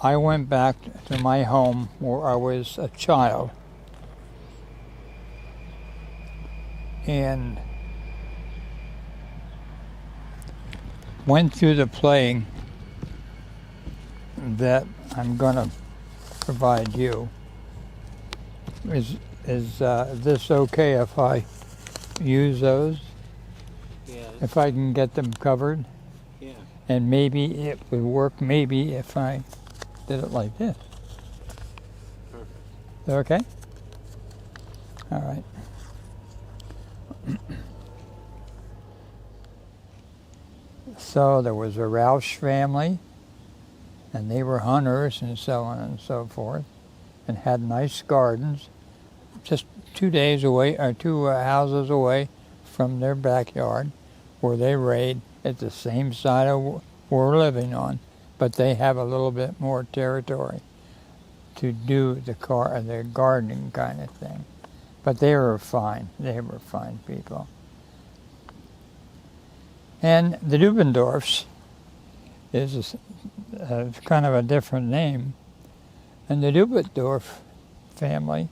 I went back to my home where I was a child. And went through the playing that I'm going to provide you. Is this okay if I use those? Yeah. If I can get them covered? Yeah. And maybe it would work maybe if I did it like this. Perfect. Is that okay? All right. So there was a Roush family, and they were hunters and so on and so forth, and had nice gardens, just 2 days away, or 2 houses away from their backyard, where they raid at the same side of we're living on, but they have a little bit more territory to do the gardening kind of thing. But they were fine. They were fine people. And the Dubendorfs is kind of a different name. And the Dubendorf family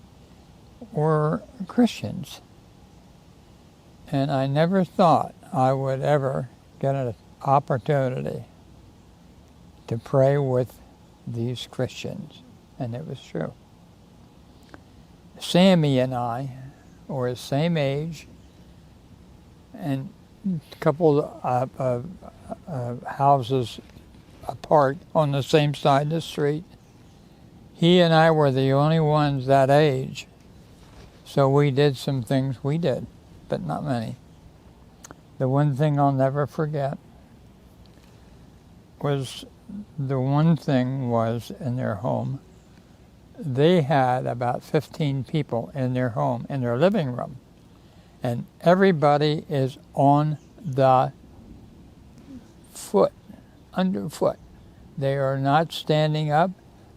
were Christians. And I never thought I would ever get an opportunity to pray with these Christians. And it was true. Sammy and I were the same age, and a couple of houses apart on the same side of the street. He and I were the only ones that age, so we did some things we did, but not many. The one thing I'll never forget was in their home, they had about 15 people in their home, in their living room. And everybody is on the underfoot. They are not standing up.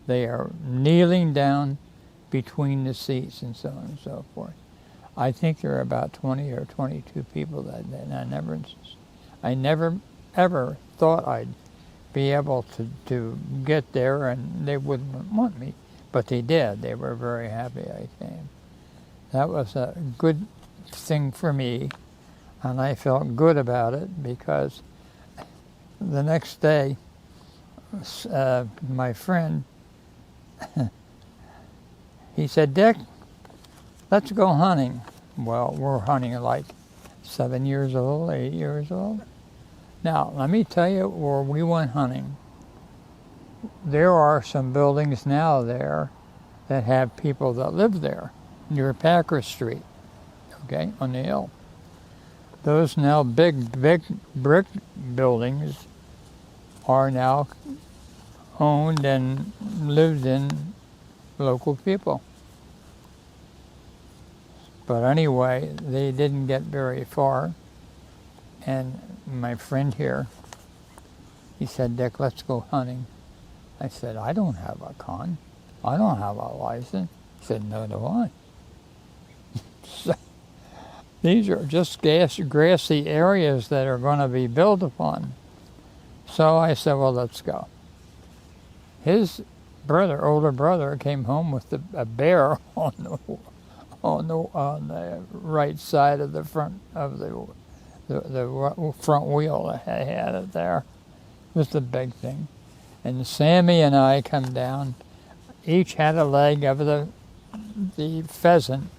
They are kneeling down between the seats and so on and so forth. I think there are about 20 or 22 people that day. And I never ever thought I'd be able to get there, and they wouldn't want me. But they did. They were very happy I came. That was a good thing for me, and I felt good about it, because the next day, my friend, he said, "Dick, let's go hunting." Well, we're hunting like 7 years old, 8 years old. Now, let me tell you where we went hunting. There are some buildings now there that have people that live there, near Packer Street, okay, on the hill. Those now big brick buildings are now owned and lived in local people. But anyway, they didn't get very far. And my friend here, he said, "Dick, let's go hunting." I said, "I don't have a con. I don't have a license." He said, "No, do I." So, these are just grassy areas that are going to be built upon. So I said, "Well, let's go." His older brother, came home with a bear on the right side of the front of the front wheel. I had it there. It was the big thing. And Sammy and I come down. Each had a leg of the pheasant.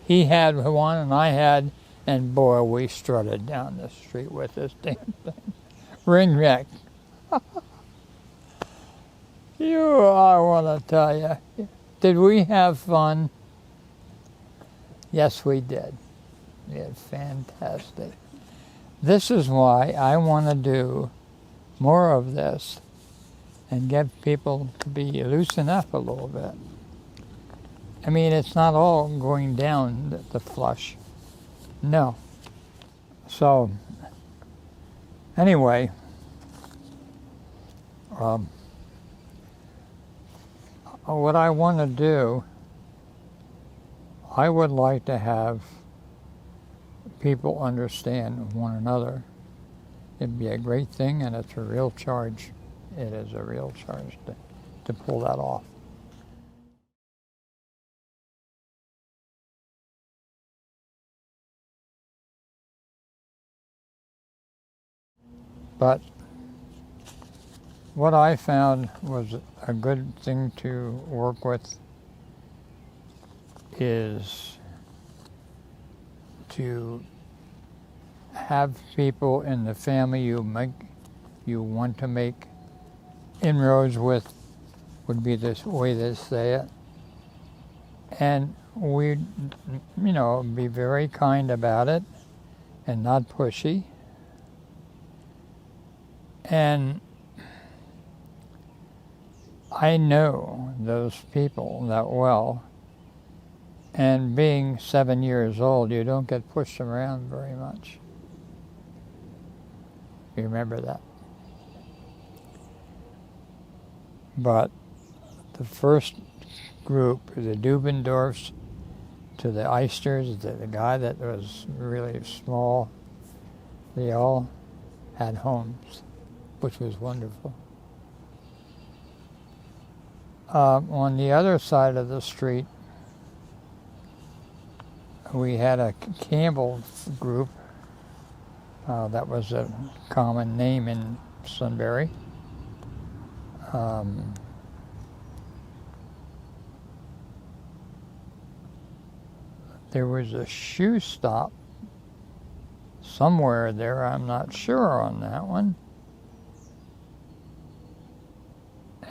He had one and I had, and boy, we strutted down the street with this damn thing. Ring neck. I want to tell you, did we have fun? Yes, we did. We had fantastic. This is why I want to do more of this and get people to be loosen up a little bit. I mean, it's not all going down the flush. No. So, anyway, what I want to do, I would like to have people understand one another. It'd be a great thing, and it's a real charge. It is a real charge to pull that off. But what I found was a good thing to work with is to have people in the family you want to make inroads with, would be this way they say it. And we'd, be very kind about it and not pushy. And I know those people that well. And being 7 years old, you don't get pushed around very much. You remember that. But the first group, the Dubendorfs to the Eisters, the guy that was really small, they all had homes, which was wonderful. On the other side of the street, we had a Campbell group. That was a common name in Sunbury. There was a shoe stop somewhere there, I'm not sure on that one.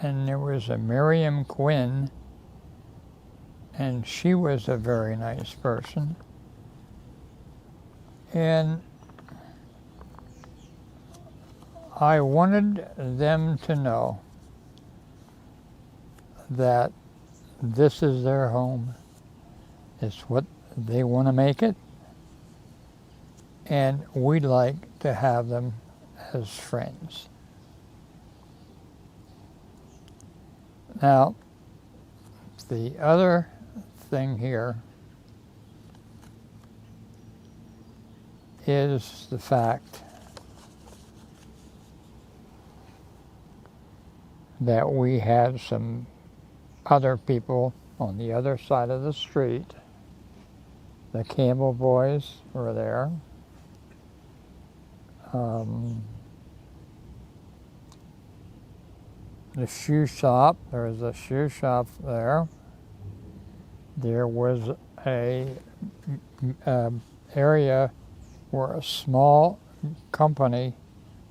And there was a Miriam Quinn, and she was a very nice person. And I wanted them to know that this is their home. It's what they want to make it. And we'd like to have them as friends. Now, the other thing here is the fact that we had some other people on the other side of the street. The Campbell boys were there. The shoe shop, there was a shoe shop there. There was a area where a small company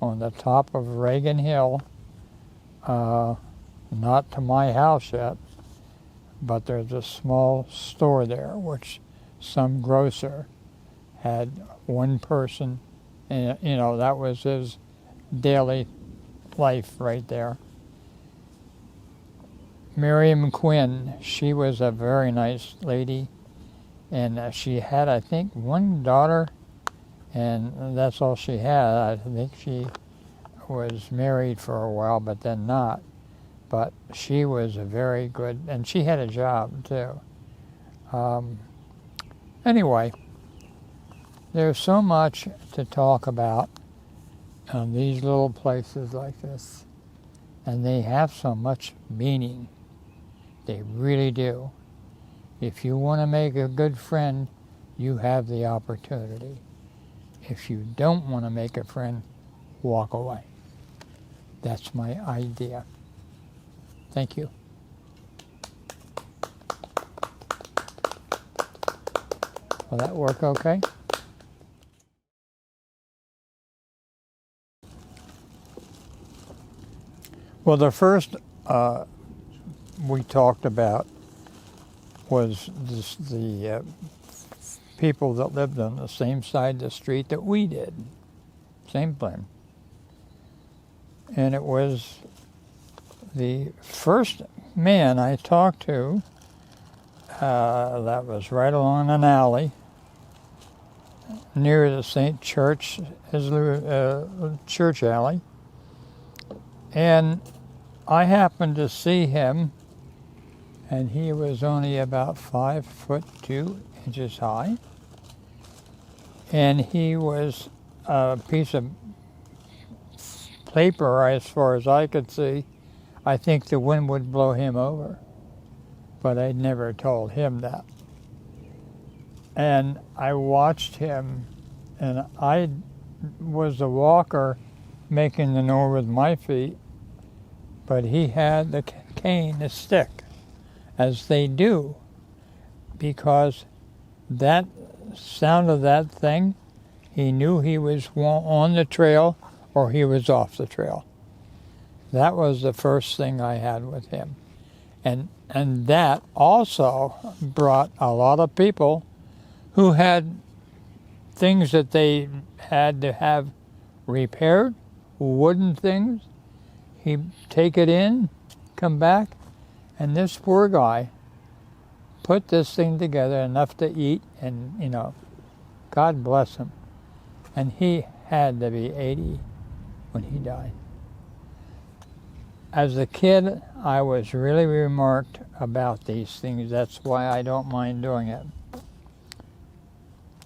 on the top of Reagan Hill, not to my house yet, but there's a small store there which some grocer had one person, and that was his daily life right there. Miriam Quinn, she was a very nice lady, and she had, I think, one daughter, and that's all she had. I think she was married for a while, but then not. But she was a very good, and she had a job too. Anyway, there's so much to talk about on these little places like this, and they have so much meaning. They really do. If you want to make a good friend, you have the opportunity. If you don't want to make a friend, walk away. That's my idea. Thank you. Will that work okay? Well, the first we talked about was the people that lived on the same side of the street that we did. Same thing. And it was the first man I talked to that was right along an alley near the St. Church alley. And I happened to see him, and he was only about 5'2" high. And he was a piece of paper, as far as I could see, I think the wind would blow him over. But I never told him that. And I watched him, and I was a walker making the noise with my feet, but he had the cane, the stick, as they do, because that sound of that thing, he knew he was on the trail or he was off the trail. That was the first thing I had with him. And that also brought a lot of people who had things that they had to have repaired, wooden things. He'd take it in, come back, and this poor guy put this thing together enough to eat, and, you know, God bless him. And he had to be 80 when he died. As a kid, I was really remarked about these things. That's why I don't mind doing it.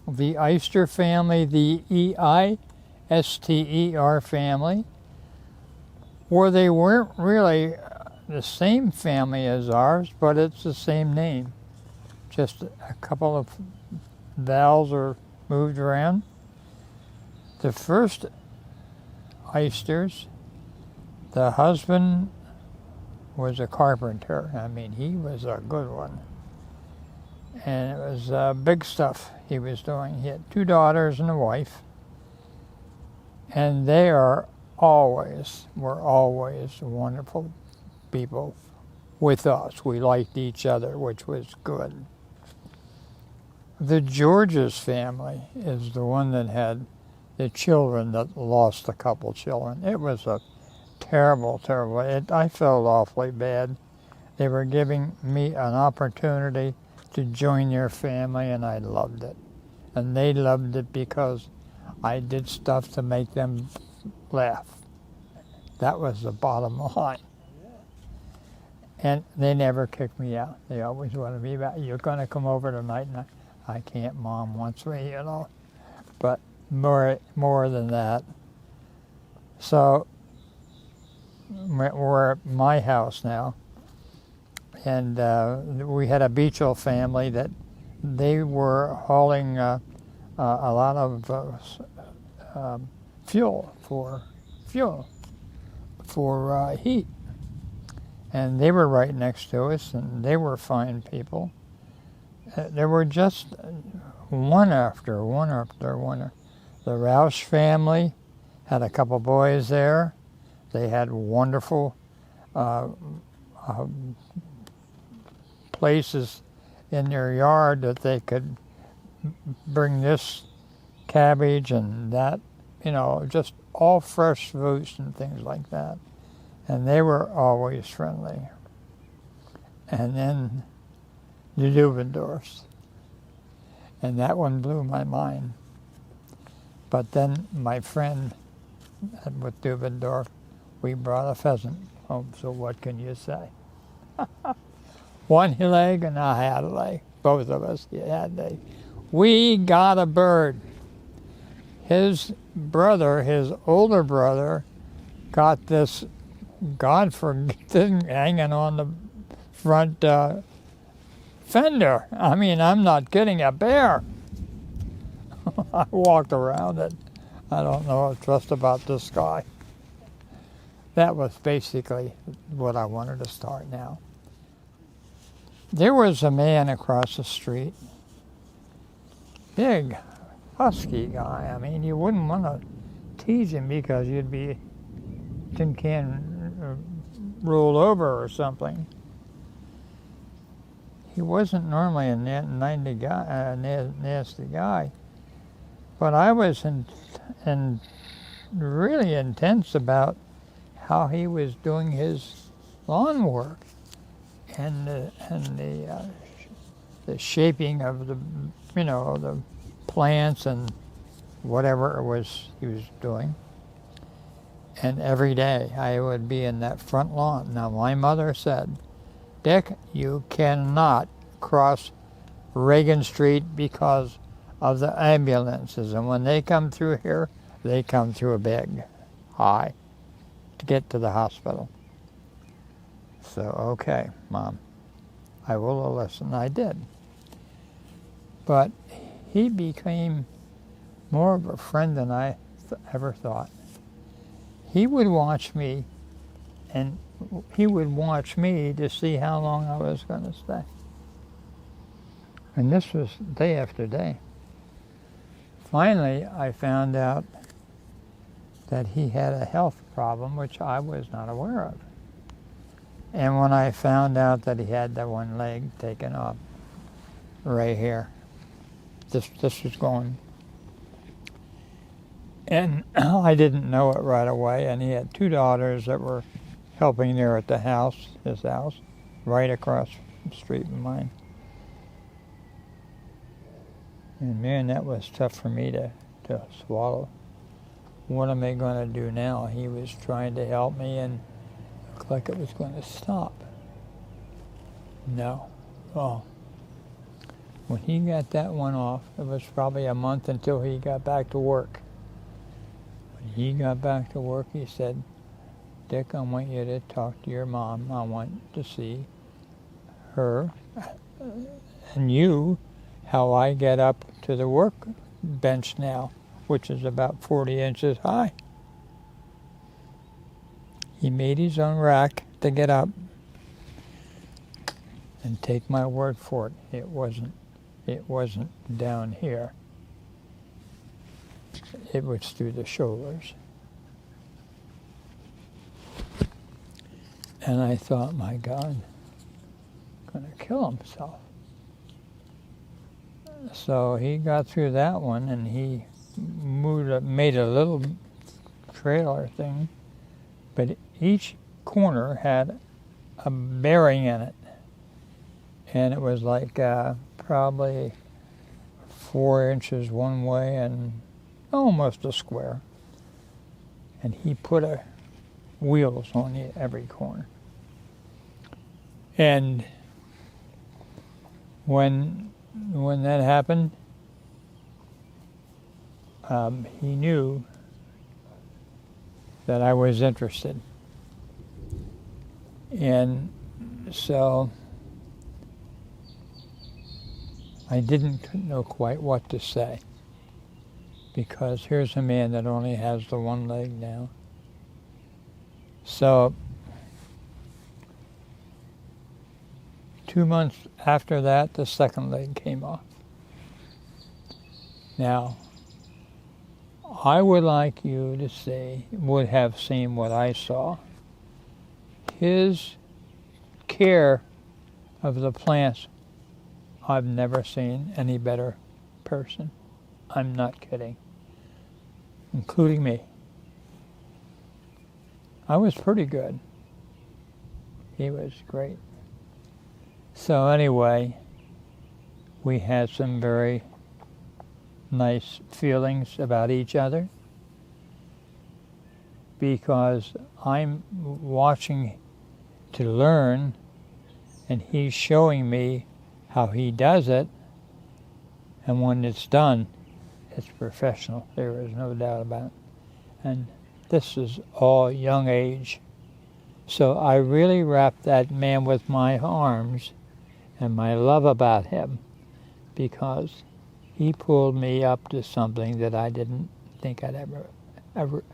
The Eister family, the E-I-S-T-E-R family, where they weren't really the same family as ours, but it's the same name. Just a couple of vowels are moved around. The first Eisters, the husband was a carpenter. I mean, he was a good one. And it was big stuff he was doing. He had 2 daughters and a wife. And they were always wonderful people with us. We liked each other, which was good. The Georges family is the one that had the children that lost a couple children. It was a terrible. I felt awfully bad. They were giving me an opportunity to join their family, and I loved it. And they loved it because I did stuff to make them laugh. That was the bottom line. And they never kicked me out. They always wanted me back. You're going to come over tonight? And I can't. Mom wants me, you know. But more than that. So we're at my house now. And we had a Beechel family that they were hauling a lot of fuel for heat. And they were right next to us, and they were fine people. There were just one after one. The Roush family had a couple boys there. They had wonderful places in their yard that they could bring this cabbage and that, you know, just all fresh fruits and things like that. And they were always friendly. And then the Dubendorfs. And that one blew my mind. But then my friend with Dubendorf, we brought a pheasant home, so what can you say? One leg and I had a leg. Both of us had a leg. We got a bird. His brother, his older brother, got this God-forgotten thing hanging on the front fender. I mean, I'm not kidding, a bear. I walked around it. I don't know just about this guy. That was basically what I wanted to start now. There was a man across the street, big, husky guy. I mean, you wouldn't want to tease him because you'd be tin can rolled over or something. He wasn't normally a nasty guy, but I was really intense about how he was doing his lawn work and the shaping of the plants and whatever it was he was doing. And every day I would be in that front lawn. Now my mother said, Dick, you cannot cross Reagan Street because of the ambulances. And when they come through here, they come through a big high to get to the hospital. So, okay, Mom, I will listen. I did. But he became more of a friend than I ever thought. He would watch me, and he would watch me to see how long I was going to stay. And this was day after day. Finally, I found out that he had a health problem, which I was not aware of. And when I found out that he had that one leg taken off, right here, this was gone. And I didn't know it right away, and he had two daughters that were helping there at the house, his house, right across the street from mine. And man, that was tough for me to swallow. What am I going to do now? He was trying to help me and looked like it was going to stop. No. Oh. When he got that one off, it was probably a month until he got back to work. When he got back to work, he said, Dick, I want you to talk to your mom. I want to see her and you, how I get up to the work bench now, which is about 40 inches high. He made his own rack to get up, and take my word for it, it wasn't down here. It was through the shoulders. And I thought, my God, going to kill himself. So he got through that one, and he made a little trailer thing, but each corner had a bearing in it, and it was like probably 4 inches one way and almost a square. And he put wheels on every corner. And when that happened, he knew that I was interested. And so I didn't know quite what to say, because here's a man that only has the one leg now. So 2 months after that, the second leg came off. Now, I would like you to would have seen what I saw. His care of the plants, I've never seen any better person. I'm not kidding. Including me. I was pretty good. He was great. So anyway, we had some very nice feelings about each other, because I'm watching to learn, and he's showing me how he does it, and when it's done, it's professional. There is no doubt about it. And this is all young age. So I really wrapped that man with my arms and my love about him, because he pulled me up to something that I didn't think I'd ever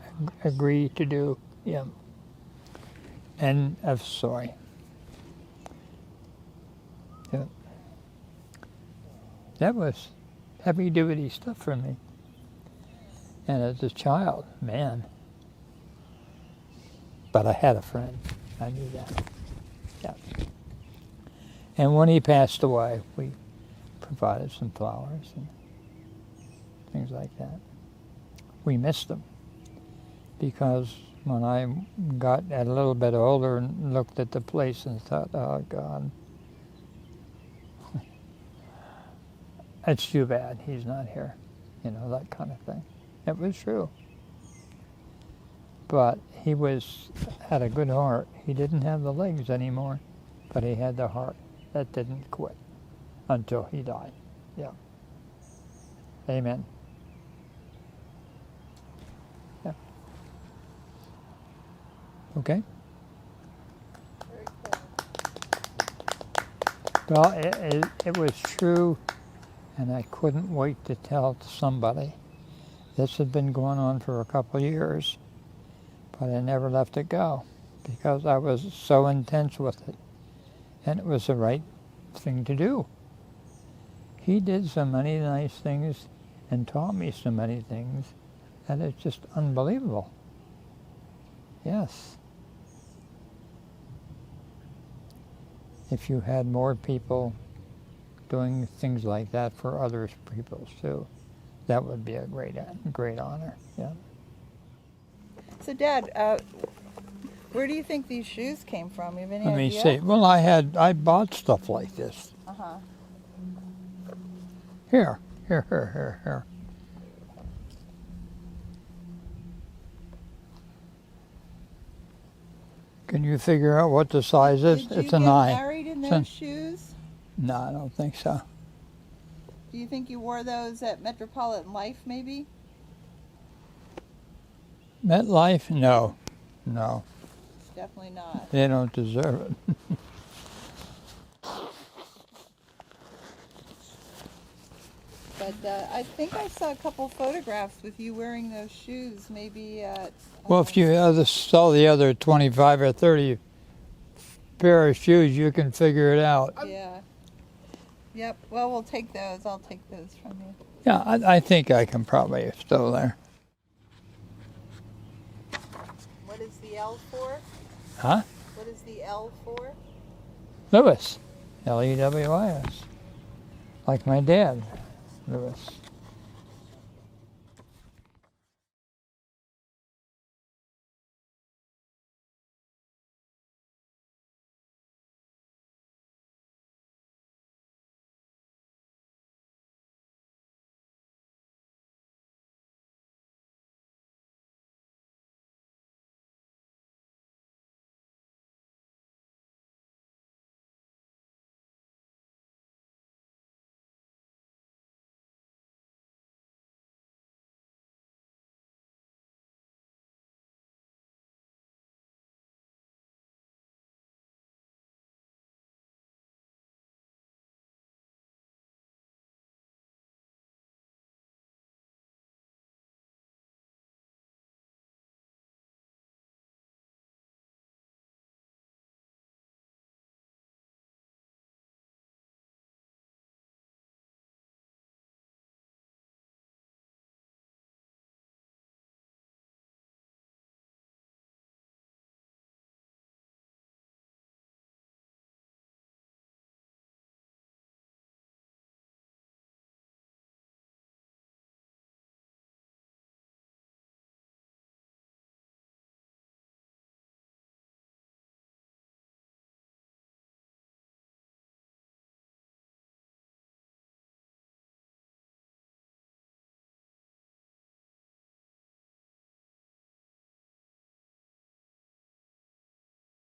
agree to do. Yeah. End of story. Yeah. That was heavy-duty stuff for me. And as a child, man. But I had a friend. I knew that. Yeah. And when he passed away, we provided some flowers and things like that. We missed him, because when I got a little bit older and looked at the place and thought, oh God, it's too bad he's not here, that kind of thing. It was true. But he had a good heart. He didn't have the legs anymore, but he had the heart that didn't quit until he died. Yeah. Amen. Yeah. Okay. Very cool. Well, it was true, and I couldn't wait to tell somebody. This had been going on for a couple of years, but I never let it go because I was so intense with it, and it was the right thing to do. He did so many nice things and taught me so many things that it's just unbelievable. Yes. If you had more people doing things like that for other people too, that would be a great honor. Yeah. So, Dad, where do you think these shoes came from? You have any Let me idea? see. Well, I bought stuff like this. Uh-huh. Here. Can you figure out what the size is? Did you It's a get 9. married in It's those shoes? No, I don't think so. Do you think you wore those at Metropolitan Life, maybe? MetLife? No. Definitely not. They don't deserve it. But I think I saw a couple photographs with you wearing those shoes, maybe at... Well, if you saw the other 25 or 30 pair of shoes, you can figure it out. Yeah. Yep. Well, we'll take those. I'll take those from you. Yeah, I think I can probably stow there. What is the L for? Huh? What is the L for? Lewis. Lewis. Like my dad, Lewis.